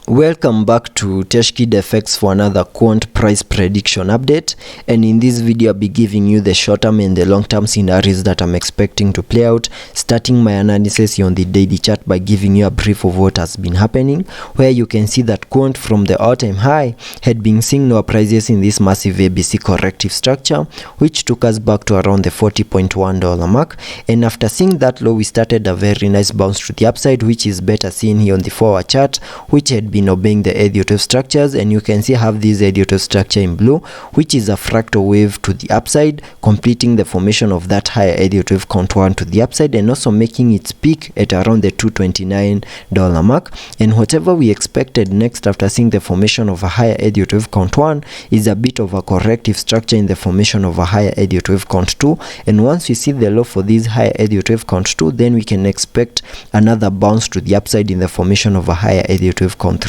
Welcome back to Teshkid FX for another quant price prediction update, and in this video I'll be giving you the short-term and the long-term scenarios that I'm expecting to play out, starting my analysis here on the daily chart by giving you a brief of what has been happening, where you can see that quant from the all-time high had been seeing lower prices in this massive ABC corrective structure, which took us back to around the $40.1 mark, and after seeing that low we started a very nice bounce to the upside, which is better seen here on the 4-hour chart, which had been obeying the Elliot structures, and you can see I have this Elliot structure in blue, which is a fractal wave to the upside, completing the formation of that higher Elliot wave count 1 to the upside, and also making its peak at around the $229 mark. And whatever we expected next after seeing the formation of a higher Elliot wave count 1 is a bit of a corrective structure in the formation of a higher Elliot wave count 2, and once we see the low for this higher Elliot wave count 2, then we can expect another bounce to the upside in the formation of a higher Elliot wave count 3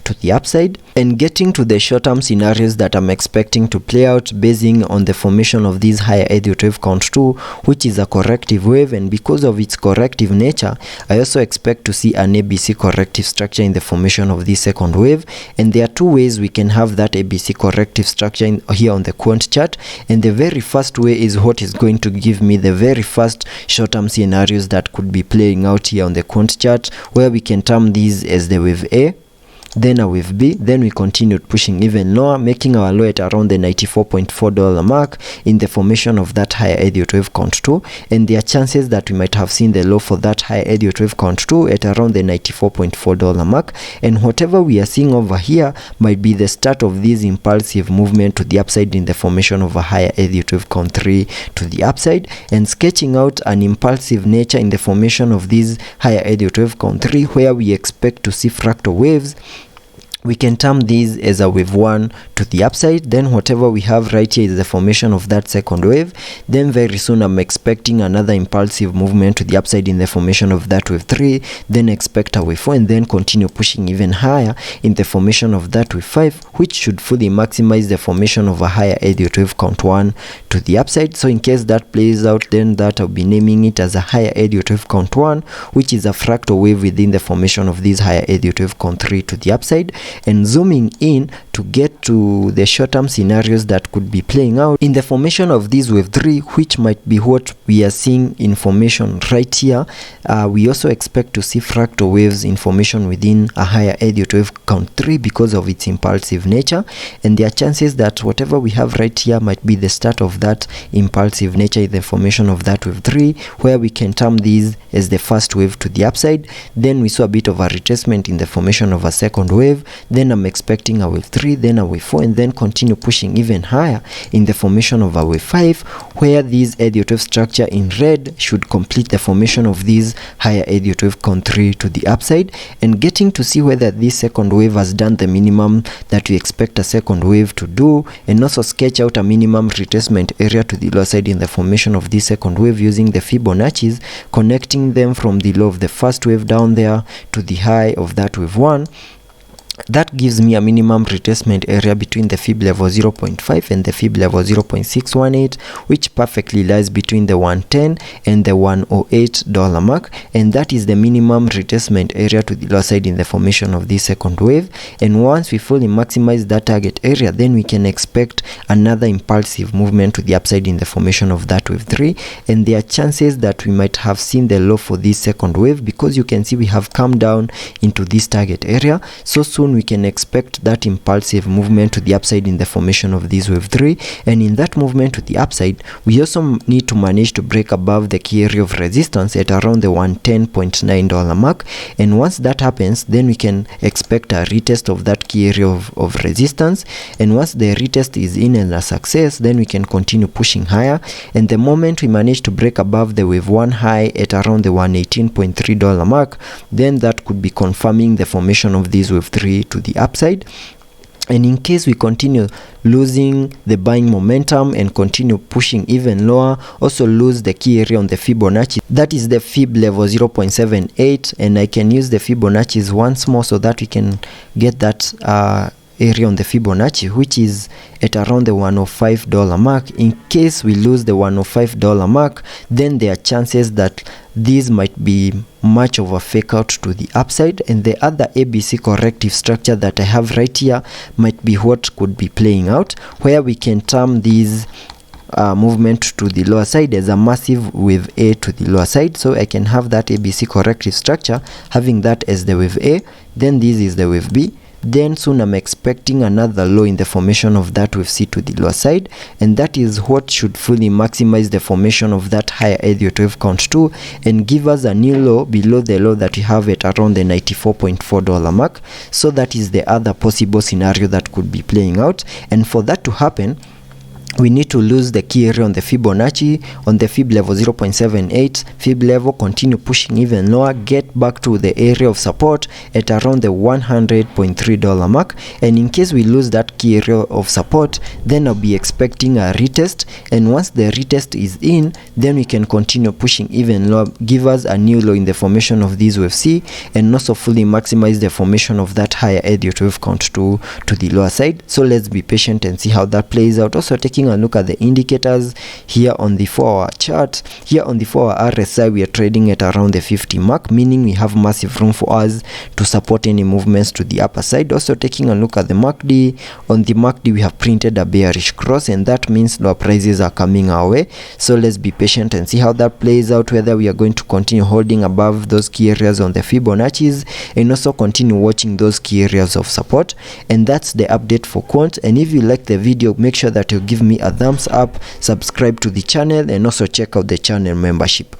to the upside. And getting to the short-term scenarios that I'm expecting to play out basing on the formation of this higher Elliot wave count 2, which is a corrective wave, and because of its corrective nature I also expect to see an ABC corrective structure in the formation of this second wave. And there are two ways we can have that ABC corrective structure here on the quant chart, and the very first way is what is going to give me the very first short-term scenarios that could be playing out here on the quant chart, where we can term these as the wave A, then a wave B, then we continued pushing even lower, making our low at around the $94.4 mark in the formation of that higher Elliot wave count 2, and there are chances that we might have seen the low for that higher Elliot wave count 2 at around the $94.4 mark, and whatever we are seeing over here might be the start of this impulsive movement to the upside in the formation of a higher Elliot wave count 3 to the upside, and sketching out an impulsive nature in the formation of this higher Elliot wave count 3, where we expect to see fractal waves. We can term these as a wave 1 to the upside. Then whatever we have right here is the formation of that second wave. Then very soon I'm expecting another impulsive movement to the upside in the formation of that wave 3, then expect a wave 4, and then continue pushing even higher in the formation of that wave 5, which should fully maximize the formation of a higher Elliot wave count 1 to the upside. So in case that plays out, then that I'll be naming it as a higher Elliot wave count 1, which is a fractal wave within the formation of this higher Elliot wave count 3 to the upside. And zooming in to get to the short-term scenarios that could be playing out in the formation of this wave 3, which might be what we are seeing in formation right here. We also expect to see fractal waves in formation within a higher Elliot wave count 3 because of its impulsive nature, and there are chances that whatever we have right here might be the start of that impulsive nature in the formation of that wave 3, where we can term these as the first wave to the upside. Then we saw a bit of a retracement in the formation of a second wave. Then I'm expecting a wave 3, then a wave 4, and then continue pushing even higher in the formation of a wave 5, where this Elliot wave structure in red should complete the formation of this higher Elliot wave count 3 to the upside, and getting to see whether this second wave has done the minimum that we expect a second wave to do, and also sketch out a minimum retracement area to the lower side in the formation of this second wave using the Fibonacci's, connecting them from the low of the first wave down there to the high of that wave 1. That gives me a minimum retracement area between the fib level 0.5 and the fib level 0.618, which perfectly lies between the 110 and the $108 mark, and that is the minimum retracement area to the lower side in the formation of this second wave. And once we fully maximize that target area, then we can expect another impulsive movement to the upside in the formation of that wave 3, and there are chances that we might have seen the low for this second wave, because you can see we have come down into this target area. So soon we can expect that impulsive movement to the upside in the formation of this wave 3, and in that movement to the upside we also need to manage to break above the key area of resistance at around the $110.9 mark, and once that happens, then we can expect a retest of that key area of resistance, and once the retest is in and a success, then we can continue pushing higher, and the moment we manage to break above the wave 1 high at around the $118.3 mark, then that could be confirming the formation of this wave 3 to the upside. And in case we continue losing the buying momentum and continue pushing even lower, also lose the key area on the Fibonacci, that is the fib level 0.78, and I can use the Fibonacci's once more so that we can get that area on the Fibonacci, which is at around the $105 mark. In case we lose the $105 mark, then there are chances that this might be much of a fake out to the upside, and the other ABC corrective structure that I have right here might be what could be playing out, where we can term these movement to the lower side as a massive wave A to the lower side. So I can have that ABC corrective structure, having that as the wave A, then this is the wave B, then soon I'm expecting another low in the formation of that wave C to the lower side, and that is what should fully maximize the formation of that higher Elliott wave count 2 and give us a new low below the low that we have at around the $94.4 mark. So that is the other possible scenario that could be playing out, and for that to happen, we need to lose the key area on the Fibonacci, on the Fib level 0.78, Fib level, continue pushing even lower, get back to the area of support at around the $100.3 mark. And in case we lose that key area of support, then I'll be expecting a retest, and once the retest is in, then we can continue pushing even lower, give us a new low in the formation of this wave C, and also fully maximize the formation of that higher Elliott wave count to the lower side. So let's be patient and see how that plays out. Also taking a look at the indicators here on the 4-hour chart. Here on the 4-hour RSI, we are trading at around the 50 mark, meaning we have massive room for us to support any movements to the upper side. Also taking a look at the MACD. On the MACD, we have printed a bearish cross, and that means lower prices are coming our way. So let's be patient and see how that plays out, whether we are going to continue holding above those key areas on the Fibonacci's, and also continue watching those key areas of support. And that's the update for Quant. And if you like the video, make sure that you give me a thumbs up, subscribe to the channel, and also check out the channel membership.